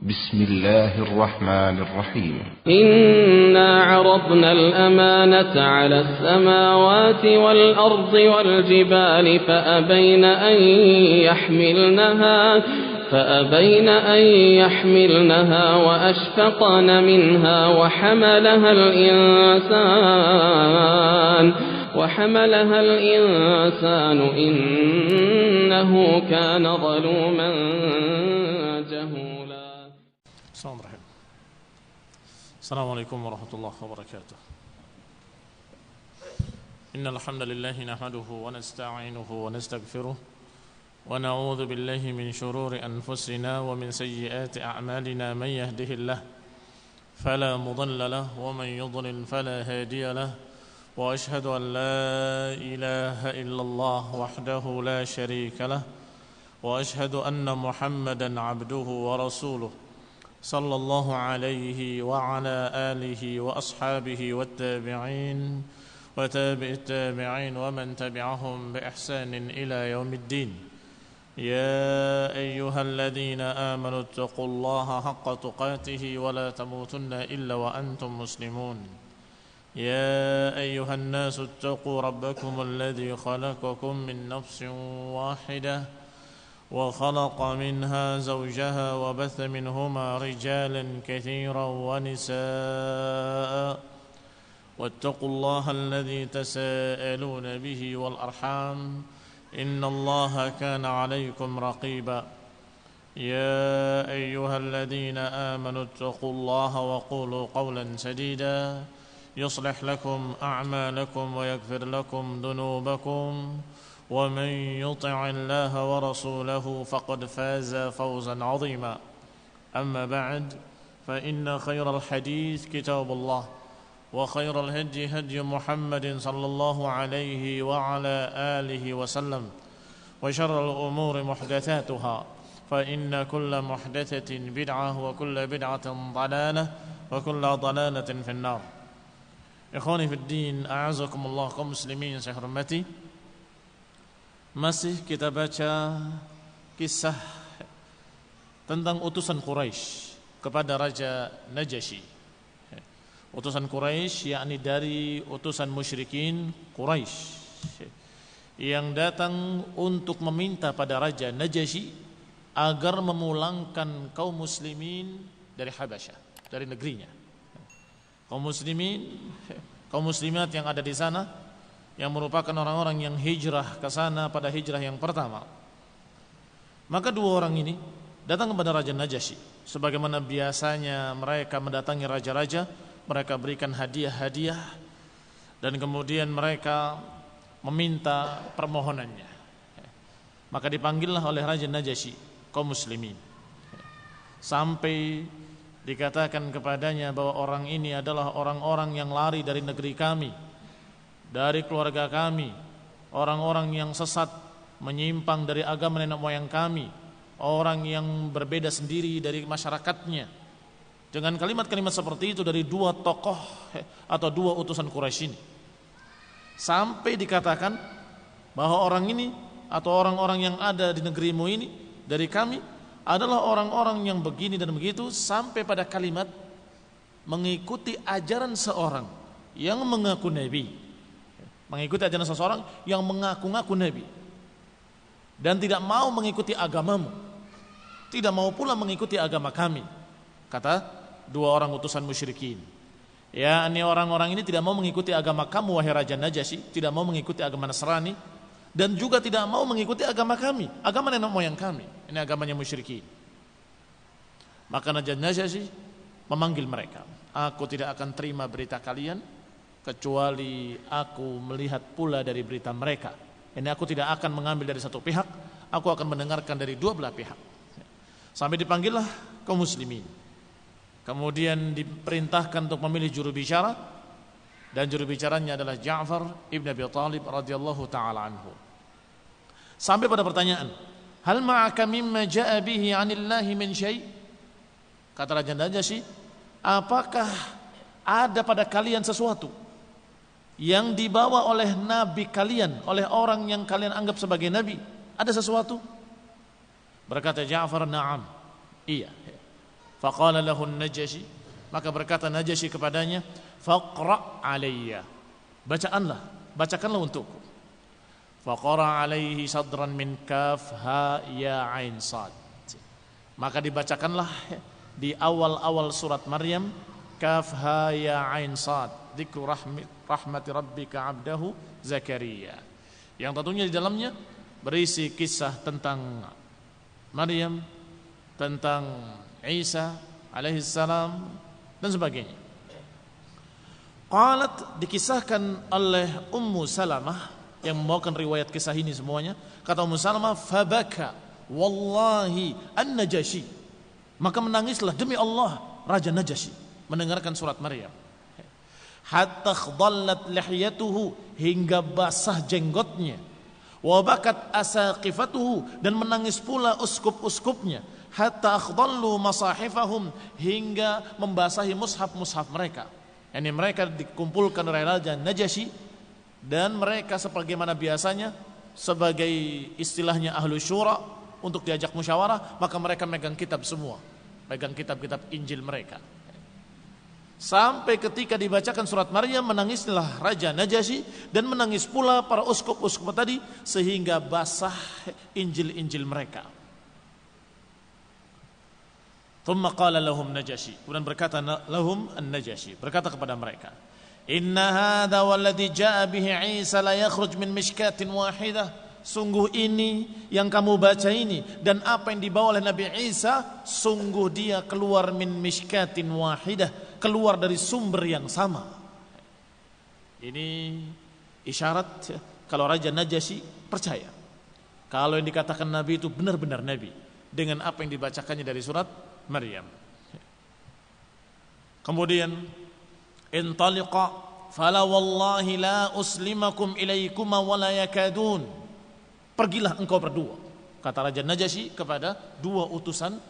بسم الله الرحمن الرحيم إنا عرضنا الأمانة على السماوات والأرض والجبال فأبين أن يحملنها وأشفقن منها وحملها الإنسان إنه كان ظلوما جهولا. السلام عليكم ورحمة الله وبركاته. إن الحمد لله نحمده ونستعينه ونستغفره ونعوذ بالله من شرور أنفسنا ومن سيئات أعمالنا. من يهده الله فلا مضل له ومن يضلل فلا هادي له وأشهد أن لا إله إلا الله وحده لا شريك له وأشهد أن محمدا عبده ورسوله صلى الله عليه وعلى آله وأصحابه والتابعين وتابع التابعين ومن تبعهم بإحسان إلى يوم الدين. يا أيها الذين آمنوا اتقوا الله حق تقاته ولا تموتن إلا وأنتم مسلمون. يا أيها الناس اتقوا ربكم الذي خلقكم من نفس واحدة وخلق منها زوجها وبث منهما رجالا كثيرا ونساء واتقوا الله الذي تساءلون به والأرحام إن الله كان عليكم رقيبا. يا أيها الذين آمنوا اتقوا الله وقولوا قولا سديدا يصلح لكم أعمالكم ويغفر لكم ذنوبكم ومن يطع الله ورسوله فقد فاز فوزا عظيما. أما بعد فإن خير الحديث كتاب الله وخير الهدي هدي محمد صلى الله عليه وعلى آله وسلم وشر الأمور محدثاتها فإن كل محدثة بدعة وكل بدعة ضلالة وكل ضلالة في النار. Ikhwani fid din, a'azakumullah kaum muslimin yang saya hormati. Masih kita baca kisah tentang utusan Quraisy kepada Raja Najasyi. Utusan Quraisy yakni dari utusan musyrikin Quraisy yang datang untuk meminta pada Raja Najasyi agar memulangkan kaum muslimin dari Habasyah, dari negerinya. Kaum muslimin, kaum muslimat yang ada di sana, yang merupakan orang-orang yang hijrah ke sana pada hijrah yang pertama. Maka dua orang ini datang kepada Raja Najasyi. Sebagaimana biasanya mereka mendatangi raja-raja, mereka berikan hadiah-hadiah dan kemudian mereka meminta permohonannya. Maka dipanggillah oleh Raja Najasyi kaum muslimin. Sampai dikatakan kepadanya bahwa orang ini adalah orang-orang yang lari dari negeri kami, dari keluarga kami, orang-orang yang sesat, menyimpang dari agama nenek moyang kami, orang yang berbeda sendiri dari masyarakatnya. Dengan kalimat-kalimat seperti itu dari dua tokoh atau dua utusan Quraisy ini, sampai dikatakan bahwa orang ini atau orang-orang yang ada di negerimu ini dari kami adalah orang-orang yang begini dan begitu, sampai pada kalimat mengikuti ajaran seorang yang mengaku nabi, mengikuti ajaran seseorang yang mengaku-ngaku nabi dan tidak mau mengikuti agamamu, tidak mau pula mengikuti agama kami, kata dua orang utusan musyrikin. Ya, ini orang-orang ini tidak mau mengikuti agama kamu wahai Raja Najasyi, tidak mau mengikuti agama Nasrani dan juga tidak mau mengikuti agama kami, agama nenek moyang kami. Ini agamanya musyrikin. Maka Raja Najasyi memanggil mereka. Aku tidak akan terima berita kalian kecuali aku melihat pula dari berita mereka. Ini aku tidak akan mengambil dari satu pihak, aku akan mendengarkan dari dua belah pihak. Sampai dipanggillah kaum muslimin. Kemudian diperintahkan untuk memilih juru bicara, dan juru bicaranya adalah Ja'far ibn Abi Thalib radhiyallahu ta'ala anhu. Sampai pada pertanyaan, hal ma'aka mimma ja'a bihi 'anillahi min syai'? Kata Raja Najasyi, apakah ada pada kalian sesuatu yang dibawa oleh nabi kalian, oleh orang yang kalian anggap sebagai nabi? Ada sesuatu? Berkata Ja'far, na'am, iya. Faqala lahu Najasyi, maka berkata Najasyi kepadanya, faqra alayya, bacakanlah untukku. Faqara alaihi sadran min kaf ha ya ain sad, maka dibacakanlah di awal-awal surat Maryam kaf ha ya ain sad, dzikru rahmati rabbika abdahu Zakaria, yang tentunya di dalamnya berisi kisah tentang Maryam, tentang Isa alaihi salam dan sebagainya. Qalat, dikisahkan oleh Ummu Salamah yang membawakan riwayat kisah ini semuanya. Kata Ummu Salamah, fabaka wallahi an-Najasyi, maka menangislah demi Allah Raja Najasyi mendengarkan surat Maryam. Hatta khadallat lihyatuhu, hingga basah jenggotnya. Wa bakat asaqifatuhu, dan menangis pula uskup-uskupnya. Hatta akhdallu masahifahum, hingga membasahi mushaf-mushaf mereka. Yani mereka dikumpulkan oleh Raja Najasyi, dan mereka sebagaimana biasanya sebagai istilahnya ahlu syura untuk diajak musyawarah, maka mereka megang kitab semua, megang kitab-kitab Injil mereka. Sampai ketika dibacakan surat Maryam, menangislah Raja Najasyi dan menangis pula para uskup-uskup tadi, sehingga basah Injil-Injil mereka. Thumma qala lahum Najasyi, kemudian berkata lahum an-Najasyi, berkata kepada mereka, inna hadha walladhi jaa bihi Isa la yakhruj min mishkatin wahidah, sungguh ini yang kamu baca ini dan apa yang dibawa oleh Nabi Isa, sungguh dia keluar min mishkatin wahidah, keluar dari sumber yang sama. Ini isyarat kalau Raja Najasyi percaya kalau yang dikatakan Nabi itu benar-benar Nabi dengan apa yang dibacakannya dari surat Maryam. Kemudian intaliqa fala wallahi la uslimakum ilaikuma wala yakadun, pergilah engkau berdua, kata Raja Najasyi kepada dua utusan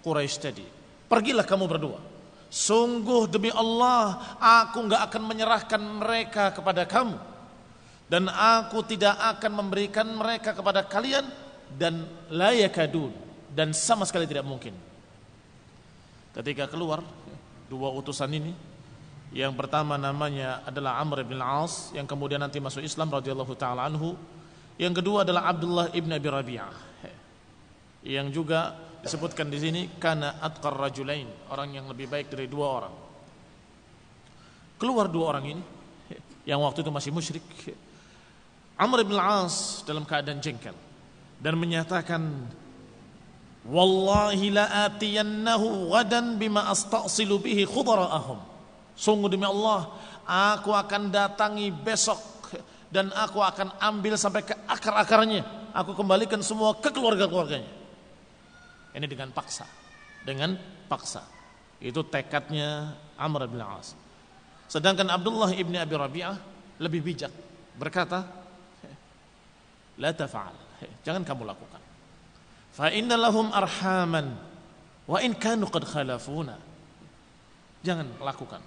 Quraisy tadi, pergilah kamu berdua, sungguh demi Allah aku enggak akan menyerahkan mereka kepada kamu, dan aku tidak akan memberikan mereka kepada kalian, dan la yakadun, dan sama sekali tidak mungkin. Ketika keluar dua utusan ini, yang pertama namanya adalah Amr bin Al-As, yang kemudian nanti masuk Islam radhiyallahu taala anhu. Yang kedua adalah Abdullah ibn Abi Rabi'ah, yang juga disebutkan di sini kana atqar rajulain, orang yang lebih baik dari dua orang. Keluar dua orang ini yang waktu itu masih musyrik. Amr bin Al-As dalam keadaan jengkel dan menyatakan, wallahi la atiyannahu ghadan bima astasilu bihi khudara'ahum, sungguh demi Allah aku akan datangi besok dan aku akan ambil sampai ke akar-akarnya, aku kembalikan semua ke keluarga-keluarganya. Ini dengan paksa, dengan paksa. Itu tekadnya Amr bin Al-As. Sedangkan Abdullah ibn Abi Rabi'ah lebih bijak, berkata, la tafa'al, jangan kamu lakukan. Fa inna lahum arhaman wa in kanu qad khalafuna, jangan lakukan.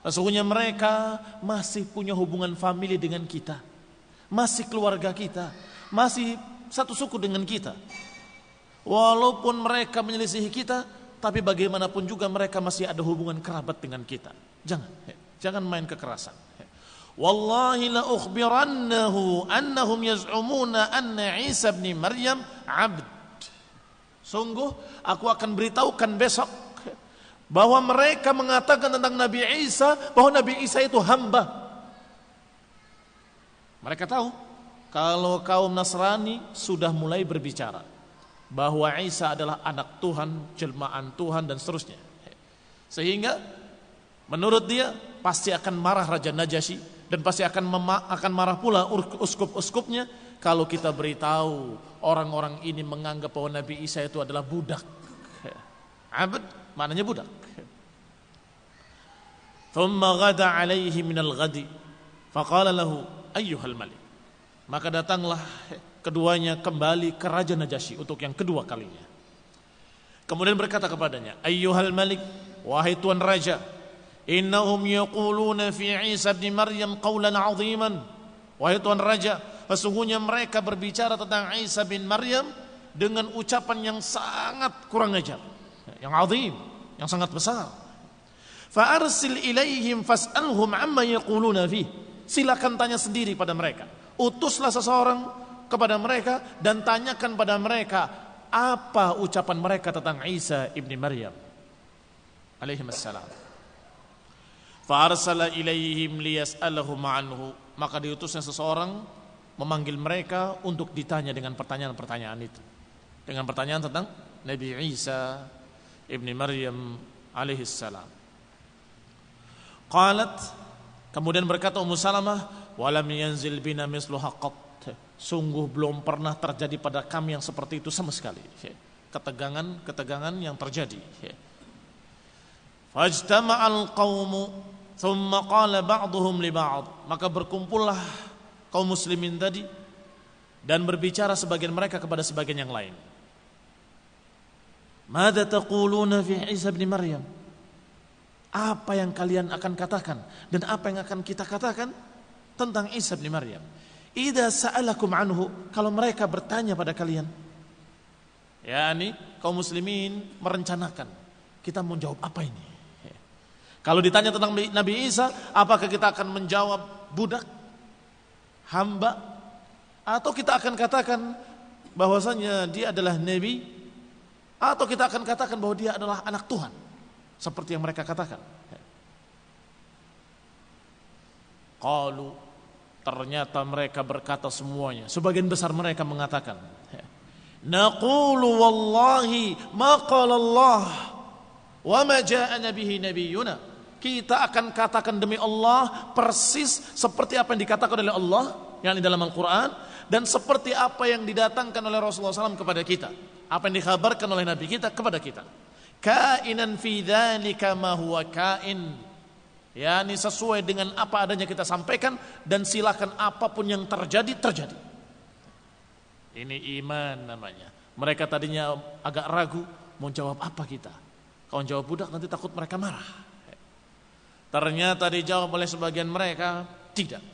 Sesungguhnya mereka masih punya hubungan famili dengan kita, masih keluarga kita, masih satu suku dengan kita. Walaupun mereka menyelisihi kita, tapi bagaimanapun juga mereka masih ada hubungan kerabat dengan kita. Jangan main kekerasan. Wallahi la ukhbirannahu annahum yaz'umuna anna Isa bin Maryam 'abd. Sungguh aku akan beritahukan besok bahwa mereka mengatakan tentang Nabi Isa bahwa Nabi Isa itu hamba. Mereka tahu kalau kaum Nasrani sudah mulai berbicara bahwa Isa adalah anak Tuhan, jelmaan Tuhan dan seterusnya. Sehingga menurut dia pasti akan marah Raja Najasyi dan pasti akan marah pula uskup-uskupnya kalau kita beritahu orang-orang ini menganggap bahwa Nabi Isa itu adalah budak. Abd maknanya budak. Thumma ghada alaihi minal ghadi faqala lahu ayyuhal malik, maka datanglah keduanya kembali ke Raja Najasyi untuk yang kedua kalinya. Kemudian berkata kepadanya, ayyuhal malik, wahai tuan raja, innahum yaquluna fi Isa bin Maryam qawlan 'aziman, wahai tuan raja, sesungguhnya mereka berbicara tentang Isa bin Maryam dengan ucapan yang sangat kurang ajar, yang azim, yang sangat besar. Fa arsil ilaihim fas'alhum amma yaquluna fi. Silakan tanya sendiri pada mereka. Utuslah seseorang kepada mereka dan tanyakan pada mereka apa ucapan mereka tentang Isa ibni Maryam alaihi assalam. Fa arsala ilaihim liyas'alahum anhu. Maka diutusnya seseorang memanggil mereka untuk ditanya dengan pertanyaan-pertanyaan itu. Dengan pertanyaan tentang Nabi Isa ibni Maryam alaihi salam. Qalat, kemudian berkata Ummu Salamah, walam yanzil bina mislu haqqat. Sungguh belum pernah terjadi pada kami yang seperti itu sama sekali. Ketegangan yang terjadi. Fajtama'al qawmu thumma qala ba'duhum li ba'd. Maka berkumpullah kaum muslimin tadi dan berbicara sebagian mereka kepada sebagian yang lain. Madza taquluna fi Isa bin Maryam? Apa yang kalian akan katakan dan apa yang akan kita katakan tentang Isa bin Maryam? Idza sa'alakum anhu, kalau mereka bertanya pada kalian. Yani kaum muslimin merencanakan kita mau jawab apa ini? Kalau ditanya tentang Nabi Isa, apakah kita akan menjawab budak, hamba, atau kita akan katakan bahwasanya dia adalah nabi, atau kita akan katakan bahwa dia adalah anak Tuhan seperti yang mereka katakan. Qalu, ternyata mereka berkata semuanya, sebagian besar mereka mengatakan, naqulu wallahi ma qala Allah wa ma ja'ana bihi nabiyyuna. Kita akan katakan demi Allah persis seperti apa yang dikatakan oleh Allah yang di dalam Al-Quran, dan seperti apa yang didatangkan oleh Rasulullah SAW kepada kita, apa yang dikhabarkan oleh Nabi kita kepada kita. Kainan fi dzalika ma huwa kain, yakni sesuai dengan apa adanya kita sampaikan, dan silakan apapun yang terjadi. Ini iman namanya. Mereka tadinya agak ragu mau jawab apa kita. Kalau jawab budak nanti takut mereka marah. Ternyata dijawab oleh sebagian mereka, tidak.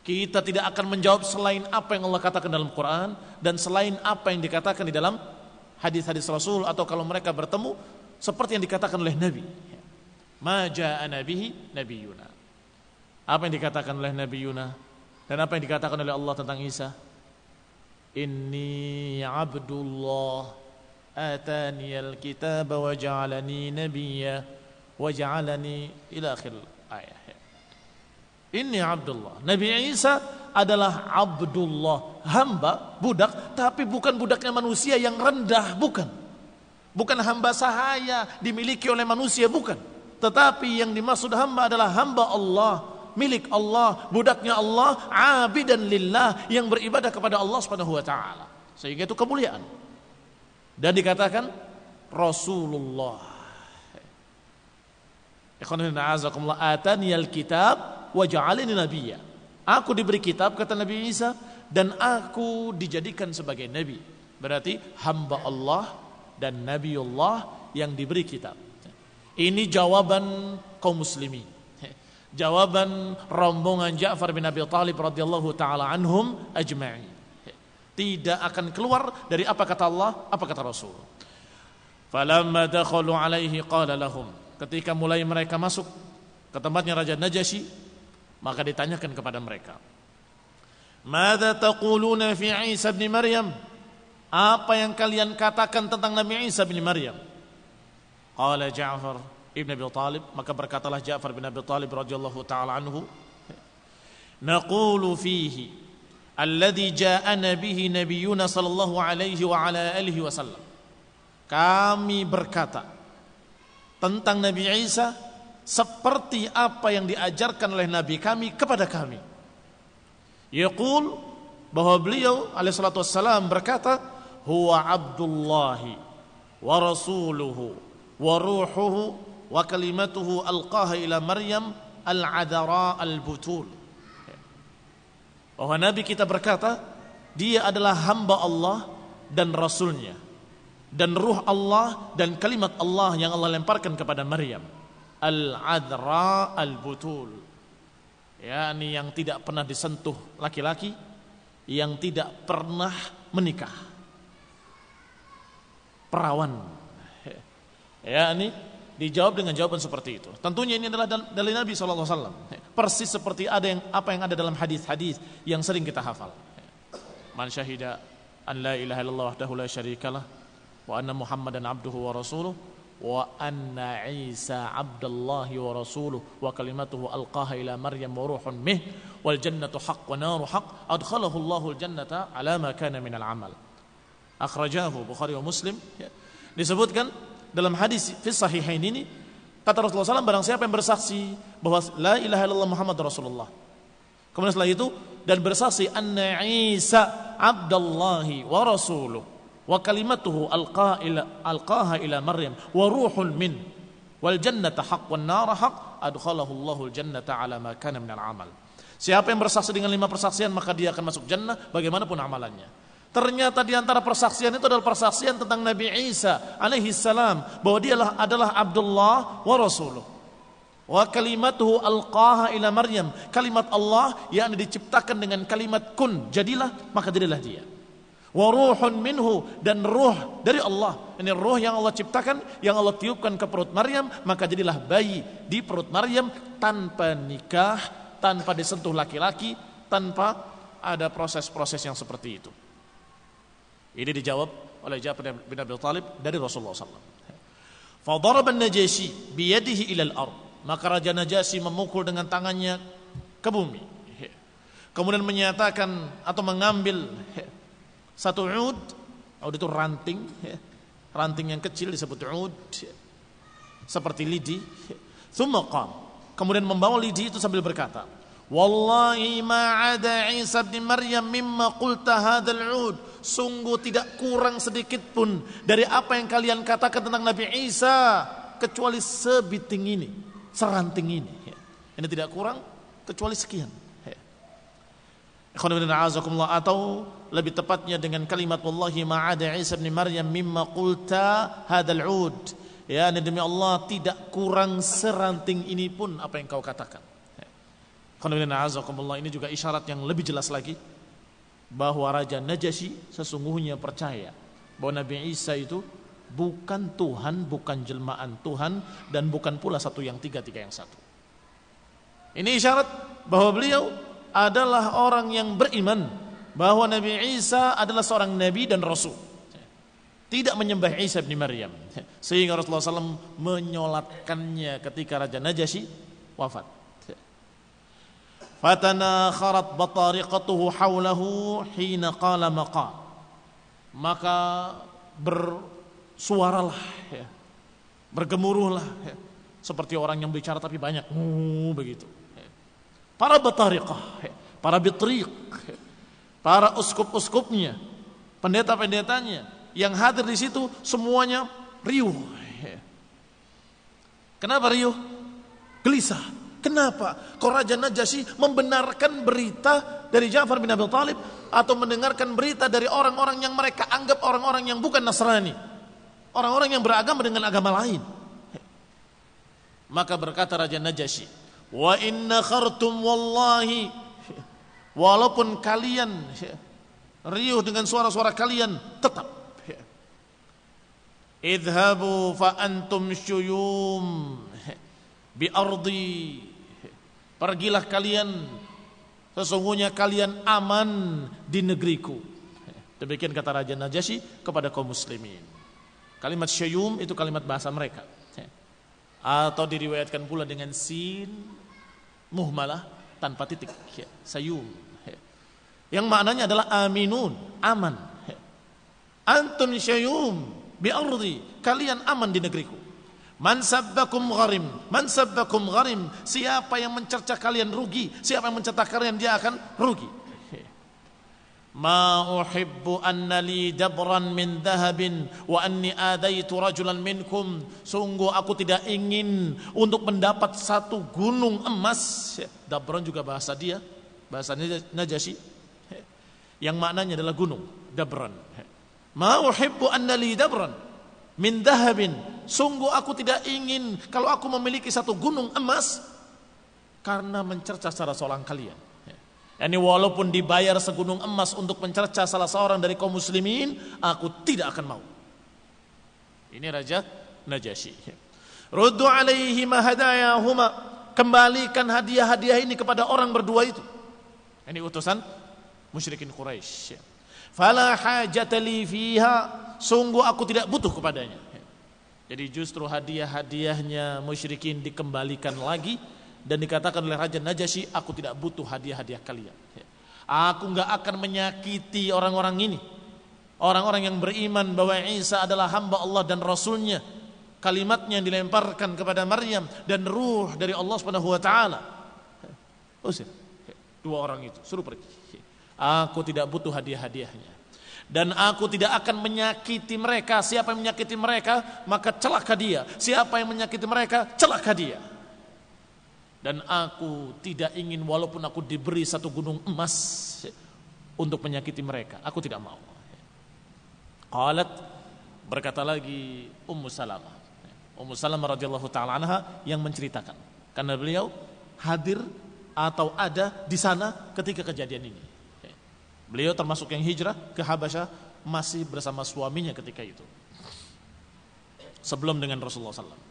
Kita tidak akan menjawab selain apa yang Allah katakan dalam Quran dan selain apa yang dikatakan di dalam hadis-hadis Rasul, atau kalau mereka bertemu seperti yang dikatakan oleh Nabi. Ma ja'ana bihi nabiyuna. Apa yang dikatakan oleh nabiyuna dan apa yang dikatakan oleh Allah tentang Isa? Inni abdullah ataniyal kitaba wa ja'alani nabiyya wa ja'alani ila akhir ayat. Inni Abdullah. Nabi Isa adalah Abdullah, hamba, budak, tapi bukan budaknya manusia yang rendah, bukan. Bukan hamba sahaya dimiliki oleh manusia, bukan. Tetapi yang dimaksud hamba adalah hamba Allah, milik Allah, budaknya Allah, abidan lillah, yang beribadah kepada Allah Subhanahu wa taala. Sehingga itu kemuliaan. Dan dikatakan Rasulullah. Ataniyal kitab wa ja'alani nabiyya. Aku diberi kitab, kata Nabi Isa, dan aku dijadikan sebagai nabi. Berarti hamba Allah dan nabiullah yang diberi kitab. Ini jawaban kaum muslimin. Jawaban rombongan Ja'far bin Abi Thalib radhiyallahu taala anhum ajma'in. Tidak akan keluar dari apa kata Allah, apa kata Rasul. Falamma dakhalu alaihi qala lahum. Ketika mulai mereka masuk ke tempatnya Raja Najasyi, maka ditanyakan kepada mereka, "Madza taquluna fi Isa bin Maryam?" Apa yang kalian katakan tentang Nabi Isa bin Maryam? Qala Ja'far ibn Abi Thalib, maka berkatalah Ja'far bin Abi Thalib radhiyallahu taala anhu, "Naqulu fihi alladhi ja'ana bihi nabiyyuna sallallahu alaihi wa ala alihi wasallam." Kami berkata tentang Nabi Isa seperti apa yang diajarkan oleh Nabi kami kepada kami. Yaqul, bahwa beliau alaihi salatu wassalam berkata, huwa abdullahi wa rasuluhu wa ruhuhu wa kalimatuhu alqaha ila Maryam al-adara al-butul. Bahwa Nabi kita berkata, dia adalah hamba Allah dan Rasulnya, dan ruh Allah dan kalimat Allah yang Allah lemparkan kepada Maryam, al-adra al-butul, yakni yang tidak pernah disentuh laki-laki, yang tidak pernah menikah, perawan, yakni Dijawab dengan jawaban seperti itu. Tentunya ini adalah dari Nabi SAW. Persis seperti apa yang ada dalam hadis-hadis yang sering kita hafal. Man syahida an la ilaha illallah wahdahu la syarikalah wa anna Muhammadan abduhu wa rasuluh wa anna Isa abdallahi wa rasuluh wa kalimatuhu alqaha ila Maryam wa ruhun minh wal jannatu haqq wa naru haqq adkhalahu Allahul jannata ala ma kana minal amal. Akhrajahu Bukhari wa Muslim. Disebutkan dalam hadis fi sahihain ini, kata Rasulullah SAW, barang siapa yang bersaksi bahwa la ilaha illallah Muhammad Rasulullah, kemudian setelah itu dan bersaksi anna Isa abdallahi wa rasuluh wa kalimatuhu alqaha ila Maryam wa ruhun min wal jannata haqq wan nar haqq adkhalahu Allahul jannata ala ma kana minal amal. Siapa yang bersaksi dengan 5 persaksian maka dia akan masuk jannah bagaimanapun amalannya. Ternyata di antara persaksian itu adalah persaksian tentang Nabi Isa alaihi salam, bahwa dia adalah Abdullah wa Rasuluh. Wa kalimatuhu alqaha ila Maryam, kalimat Allah yang diciptakan dengan kalimat kun, jadilah, maka jadilah dia. Wa ruhun minhu, dan ruh dari Allah. Ini ruh yang Allah ciptakan, yang Allah tiupkan ke perut Maryam, maka jadilah bayi di perut Maryam tanpa nikah, tanpa disentuh laki-laki, tanpa ada proses-proses yang seperti itu. Ini dijawab oleh Ja'far bin Abi Thalib dari Rasulullah SAW. Fadaraba an-Najashi biyadihi ila al-ard, maka Raja Najasyi memukul dengan tangannya ke bumi. Kemudian menyatakan atau mengambil satu ud itu ranting, ranting yang kecil disebut ud, seperti lidi. Thumma qam, kemudian membawa lidi itu sambil berkata, wallahi ma ada Isa bin Maryam mimma qulta hadzal ud, sungguh tidak kurang sedikit pun dari apa yang kalian katakan tentang Nabi Isa kecuali sebiting ini, seranting ini. Ini tidak kurang kecuali sekian. Atau lebih tepatnya dengan kalimat wallahi ma ada Isa bin Maryam mimma qulta hadzal ud, ya, demi Allah tidak kurang seranting ini pun apa yang kau katakan. Ini juga isyarat yang lebih jelas lagi bahwa Raja Najasyi sesungguhnya percaya bahwa Nabi Isa itu bukan Tuhan, bukan jelmaan Tuhan, dan bukan pula satu yang tiga yang satu. Ini isyarat bahwa beliau adalah orang yang beriman bahwa Nabi Isa adalah seorang Nabi dan Rasul, tidak menyembah Isa bin Maryam, sehingga Rasulullah SAW menyolatkannya ketika Raja Najasyi wafat. Fatana kharat batariqatuhu haulahu hina qala maqal, maka bersuaralah, ya, bergemuruhlah, ya, seperti orang yang bicara tapi banyak, begitu. Para batariqah, para bitriq, para uskup-uskupnya, pendeta-pendetanya yang hadir di situ semuanya riuh. Kenapa riuh? Gelisah. Kenapa? Kok Raja Najasyi membenarkan berita dari Ja'far bin Abi Thalib atau mendengarkan berita dari orang-orang yang mereka anggap orang-orang yang bukan Nasrani, orang-orang yang beragama dengan agama lain? Maka berkata Raja Najasyi, wa inna khartum wallahi, walaupun kalian riuh dengan suara-suara kalian, tetap idhabu fa antum syuyum bi ardi, pergilah kalian, sesungguhnya kalian aman di negeriku. Demikian kata Raja Najasyi kepada kaum muslimin. Kalimat syuyum itu kalimat bahasa mereka, atau diriwayatkan pula dengan sin muhmalah tanpa titik, sayum, yang maknanya adalah aminun, aman. Antum syuyum bi ardi, kalian aman di negeriku. Man sabbakum gharim, man sabbakum gharim, siapa yang mencerca kalian rugi, siapa yang mencerca kalian dia akan rugi. Ma uhibbu anna li dabran min dhahabin wa anni adaitu rajulan minkum, sungguh aku tidak ingin untuk mendapat satu gunung emas. Dabran juga bahasa dia, bahasa Najasyi, yang maknanya adalah gunung, dabran. Ma uhibbu anna li dabran min dhahabin, sungguh aku tidak ingin kalau aku memiliki satu gunung emas karena mencerca salah seorang kalian. Yani walaupun dibayar segunung emas untuk mencerca salah seorang dari kaum muslimin, aku tidak akan mau. Ini Raja Najasyi. Ruddu alaihima hadayahuma, kembalikan hadiah-hadiah ini kepada orang berdua itu. Ini utusan musyrikin Quraisy. Fala hajata li fiha, sungguh aku tidak butuh kepadanya. Jadi justru hadiah-hadiahnya musyrikin dikembalikan lagi dan dikatakan oleh Raja Najasyi, aku tidak butuh hadiah-hadiah kalian. Aku enggak akan menyakiti orang-orang ini. Orang-orang yang beriman bahwa Isa adalah hamba Allah dan Rasulnya. Kalimatnya yang dilemparkan kepada Maryam dan ruh dari Allah Subhanahu wa taala. Usir dua orang itu, suruh pergi. Aku tidak butuh hadiah-hadiahnya. Dan aku tidak akan menyakiti mereka. Siapa yang menyakiti mereka, maka celaka dia. Siapa yang menyakiti mereka, celaka dia. Dan aku tidak ingin walaupun aku diberi satu gunung emas untuk menyakiti mereka. Aku tidak mau. Qalat, berkata lagi Ummu Salamah. Ummu Salamah radhiyallahu ta'ala anha yang menceritakan. Karena beliau hadir atau ada di sana ketika kejadian ini. Beliau termasuk yang hijrah ke Habasyah masih bersama suaminya ketika itu. Sebelum dengan Rasulullah SAW.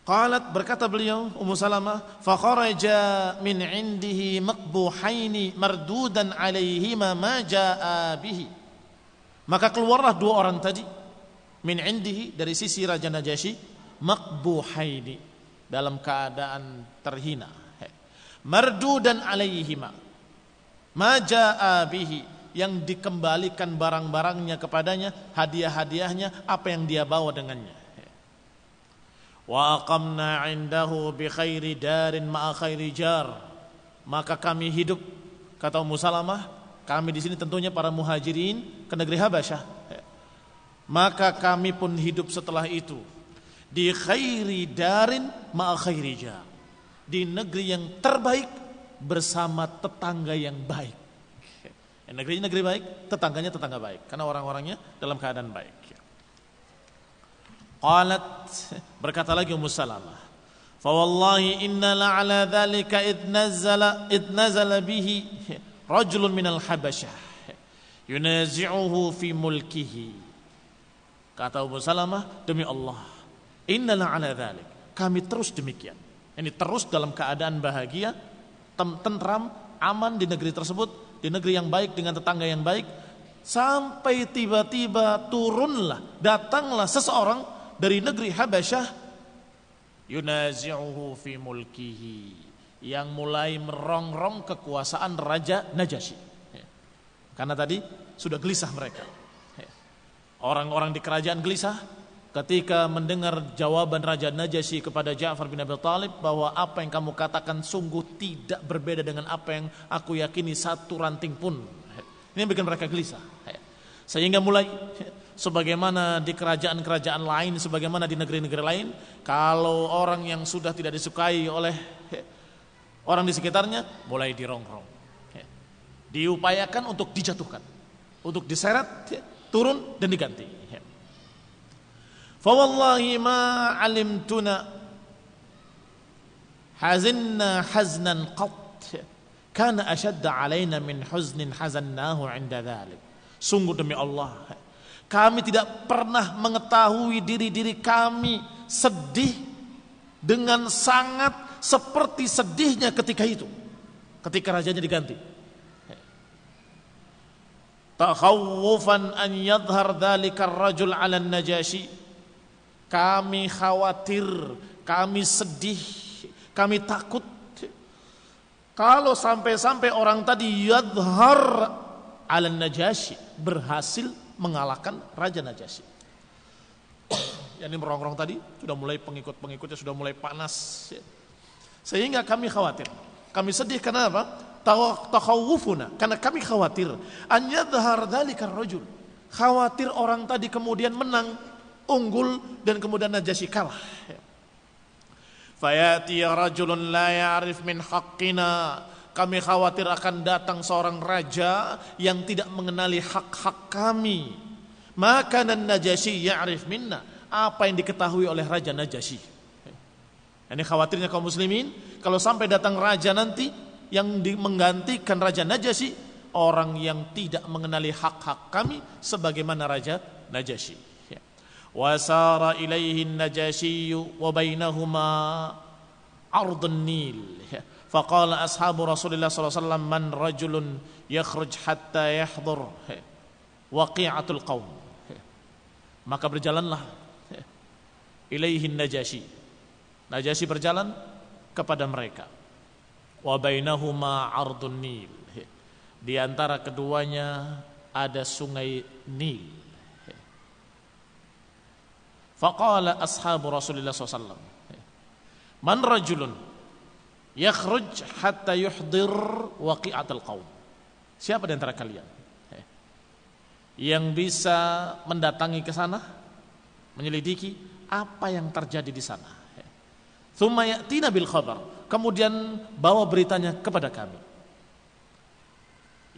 Qalat, berkata beliau Ummu Salamah, fa kharaja min indihi maqbuhaini mardudan alaihima ma jaa bihi. Maka keluarlah dua orang tadi min indihi, dari sisi Raja Najasyi, maqbuhaini, dalam keadaan terhina. Mardudan alaihima ma jaa bihi, yang dikembalikan barang-barangnya kepadanya, hadiah-hadiahnya, apa yang dia bawa dengannya. Wa aqamna 'indahu bi khairi darin ma'a khairi jar. Maka kami hidup, kata Ummu Salamah, kami di sini tentunya para muhajirin ke negeri Habasyah. Maka kami pun hidup setelah itu di khairi darin ma'a khairi jar, di negeri yang terbaik bersama tetangga yang baik. Negerinya negeri baik, tetangganya tetangga baik, karena orang-orangnya dalam keadaan baik. Qalat, berkata lagi Ummu Salamah, fa wallahi inna la ala dhalika id nazala bihi rajulun minal Habasyah yunazi'uhu fi mulkihi. Kata Ummu Salamah, demi Allah, inna la ala dhalik, kami terus demikian. Ini terus dalam keadaan bahagia, tentram, aman di negeri tersebut, di negeri yang baik dengan tetangga yang baik, sampai tiba-tiba turunlah, datanglah seseorang dari negeri Habasyah, yunazi'uhu fi mulkihi, yang mulai merongrong kekuasaan Raja Najasyi. Karena tadi sudah gelisah mereka. Orang-orang di kerajaan gelisah ketika mendengar jawaban Raja Najasyi kepada Ja'far bin Abi Thalib bahwa apa yang kamu katakan sungguh tidak berbeda dengan apa yang aku yakini satu ranting pun. Ini yang bikin mereka gelisah. Sehingga mulai sebagaimana di kerajaan-kerajaan lain, sebagaimana di negeri-negeri lain, kalau orang yang sudah tidak disukai oleh orang di sekitarnya, mulai dirongrong, diupayakan untuk dijatuhkan, untuk diseret, turun dan diganti. Fa wallahi ma alimtuna hazinna haznan qat kana ashadda alaina min huznin hazannahu 'inda dhalik. Sungguh demi Allah, kami tidak pernah mengetahui diri-diri kami sedih dengan sangat seperti sedihnya ketika itu, ketika rajanya diganti. Takhawufan an yadhhar dhalika ar-rajul 'ala an-Najasyi. Kami khawatir, kami sedih, kami takut kalau sampai-sampai orang tadi yadhhar 'ala an-Najasyi, berhasil mengalahkan Raja Najasyi. Yang ini merongrong tadi sudah mulai, pengikut-pengikutnya sudah mulai panas, sehingga kami khawatir, kami sedih. Kenapa? Takhawufuna, karena kami khawatir an yadhhar dzalikar rajul, khawatir orang tadi kemudian menang, unggul, dan kemudian Najasyi kalah. Fayati rajulun la ya'rif min haqqina, kami khawatir akan datang seorang raja yang tidak mengenali hak-hak kami. Maka Najasyi ya'rif minna, apa yang diketahui oleh Raja Najasyi. Ini khawatirnya kaum muslimin, kalau sampai datang raja nanti yang menggantikan Raja Najasyi, orang yang tidak mengenali hak-hak kami sebagaimana Raja Najasyi. Wasara ilaihi an-Najasyi wa bainahuma ardun Nil. Faqala ashabu Rasulillah sallallahu alaihi wasallam man rajulun yakhruj hatta yahdhur waqi'atul qaum. Maka berjalanlah ilaihi an-Najasyi. Najasyi berjalan kepada mereka. Wa bainahuma ardun Nil. Di antara keduanya ada sungai Nil. Faqala ashabu Rasulillah SAW, man rajulun yakhruj hatta yuhdir waqi'atal qaum. Siapa di antara kalian yang bisa mendatangi ke sana, menyelidiki apa yang terjadi di sana. Tsumma ya'tina bil khabar, kemudian bawa beritanya kepada kami.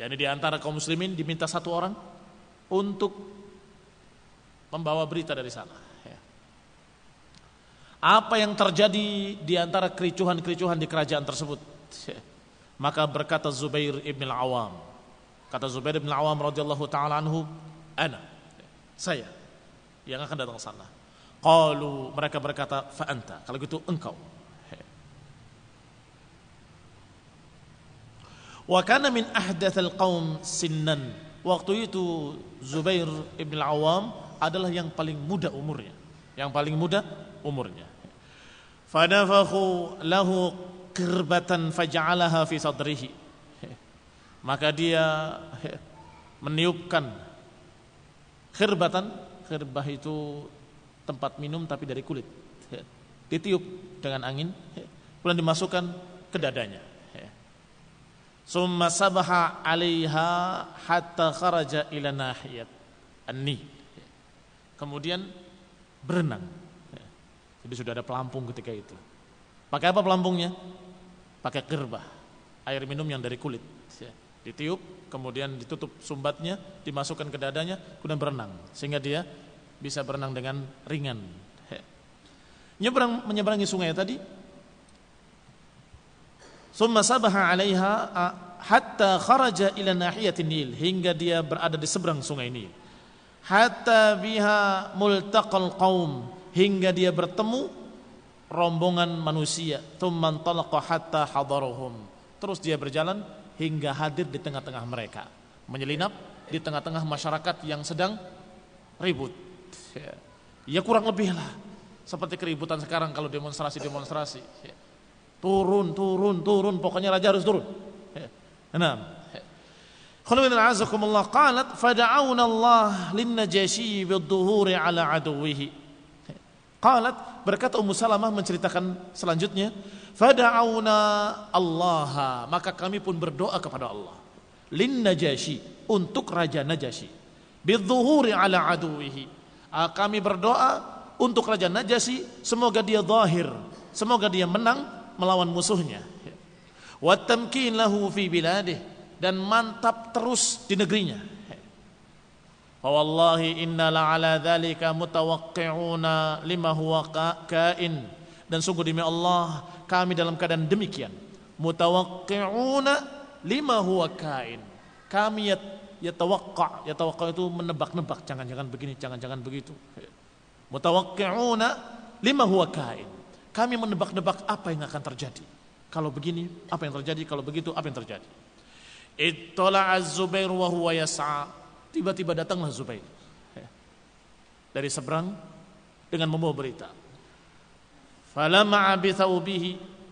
Yani di antara kaum muslimin diminta satu orang untuk membawa berita dari sana. Apa yang terjadi di antara kericuhan-kericuhan di kerajaan tersebut. Maka berkata Zubair ibn al-Awam, kata Zubair ibn al-Awam radhiyallahu ta'ala anhu, saya yang akan datang ke sana. Qalu, mereka berkata, fa anta, kalau gitu engkau. Wa kana min ahdatsal qaum sinnan. Waktu itu Zubair ibn al-Awam adalah yang paling muda umurnya. Yang paling muda umurnya. Fanafakhu lahu qirbatan faj'alaha fi sadrihi. Maka dia meniupkan khirbatan. Khirbah itu tempat minum tapi dari kulit. Ditiup dengan angin, kemudian dimasukkan ke dadanya. Summa sabaha 'alaiha hatta kharaja ila nahiyat an-Nil. Kemudian berenang. Jadi sudah ada pelampung ketika itu. Pakai apa pelampungnya? Pakai qirbah, air minum yang dari kulit. Ditiup, kemudian ditutup sumbatnya, dimasukkan ke dadanya, kemudian berenang. Sehingga dia bisa berenang dengan ringan. Menyeberangi sungai tadi. Summa sabaha 'alaiha hatta kharaja ila nahiyatin Nil, hingga dia berada di seberang sungai Nil. Hatta biha multaqal qaum, hingga dia bertemu rombongan manusia. Tsumman talaqa hatta hadaruhum, terus dia berjalan hingga hadir di tengah-tengah mereka, menyelinap di tengah-tengah masyarakat yang sedang ribut. Ya kurang lebih lah seperti keributan sekarang kalau demonstrasi. Turun, pokoknya raja harus turun. Nah, qalat fada'awna Allah lin-Najasyi bid-dhuhuri ala aduwihi. Qalat, berkata Ummu Salamah menceritakan selanjutnya, fada'awna Allah, maka kami pun berdoa kepada Allah, lin-Najasyi, untuk Raja Najasyi, bid-dhuhuri ala aduwihi. Kami berdoa untuk Raja Najasyi, semoga dia zahir, semoga dia menang melawan musuhnya. Wa tamkin lahu fi biladih, dan mantap terus di negerinya. Fa wallahi inna la ala dzalika mutawaqqi'una lima huwa kain, dan sungguh demi Allah kami dalam keadaan demikian. Mutawaqqi'una lima huwa kain, kami yatawaqqa itu menebak-nebak, jangan-jangan begini, jangan-jangan begitu. Mutawaqqi'una lima huwa kain, kami menebak-nebak apa yang akan terjadi. Kalau begini, apa yang terjadi? Kalau begitu, apa yang terjadi? Ittala'a Az-Zubair wa huwa yas'a. Tiba-tiba datanglah Zubair dari seberang dengan membawa berita. Falamma bi thawbihi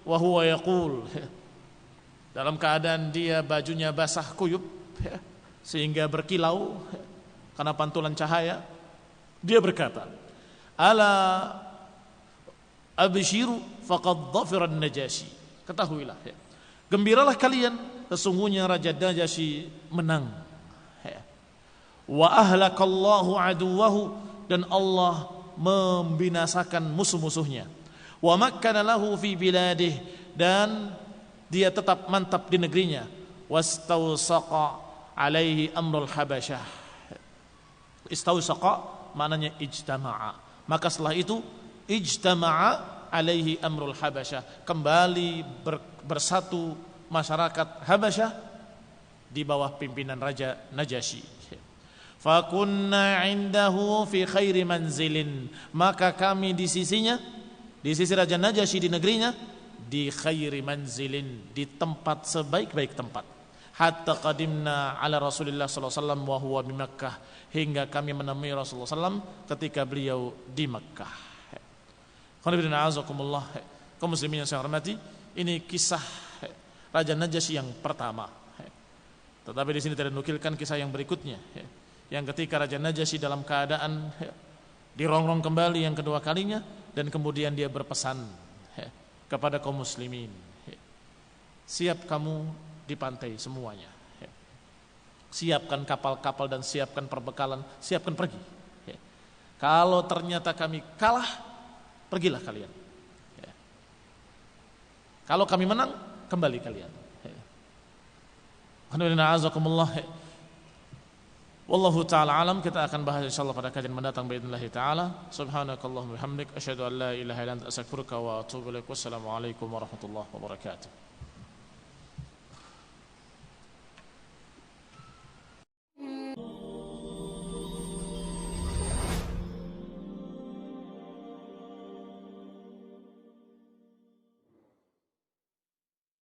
wa huwa yaqul, dalam keadaan dia bajunya basah kuyup sehingga berkilau karena pantulan cahaya, dia berkata, ala abshiru faqad dhafira an-Najasyi. Ketahuilah, gembiralah kalian, sesungguhnya Raja Najasyi menang. Wa ahlakallahu aduwahu, dan Allah membinasakan musuh-musuhnya. Wa makkana lahu fi biladih, dan dia tetap mantap di negerinya. Wastawsaqa alaihi amrul habasyah. Istawsaqa maknanya ijtama'a, maka setelah itu ijtama'a alaihi amrul habasyah, kembali bersatu masyarakat Habasyah di bawah pimpinan Raja Najasyi. Fakunna indahu fi khairi manzilin, maka kami di sisinya, di sisi Raja Najasyi di negerinya, di khairi manzilin, di tempat sebaik-baik tempat. Hatta qadimna ala Rasulillah sallallahu alaihi wasallam wa huwa bi Makkah, hingga kami menemui Rasulullah sallallahu alaihi wasallam ketika beliau di Makkah. Kaum muslimin yang saya hormati, ini kisah Raja Najasyi yang pertama. Tetapi di sini tidak dinukilkan kisah yang berikutnya, yang ketika Raja Najasyi dalam keadaan dirongrong kembali yang kedua kalinya, dan kemudian dia berpesan kepada kaum muslimin, siap kamu di pantai semuanya, siapkan kapal-kapal dan siapkan perbekalan, siapkan pergi. Kalau ternyata kami kalah, pergilah kalian. Kalau kami menang, kembali kalian. Wallahu ta'ala alam. Kita akan bahas insyaallah pada kajian mendatang باذنillah ta'ala. Subhanakallahumma wa bihamdik asyhadu an la ilaha illa anta astaghfiruka wa atubu ilaik. Wassalamualaikum warahmatullahi wabarakatuh.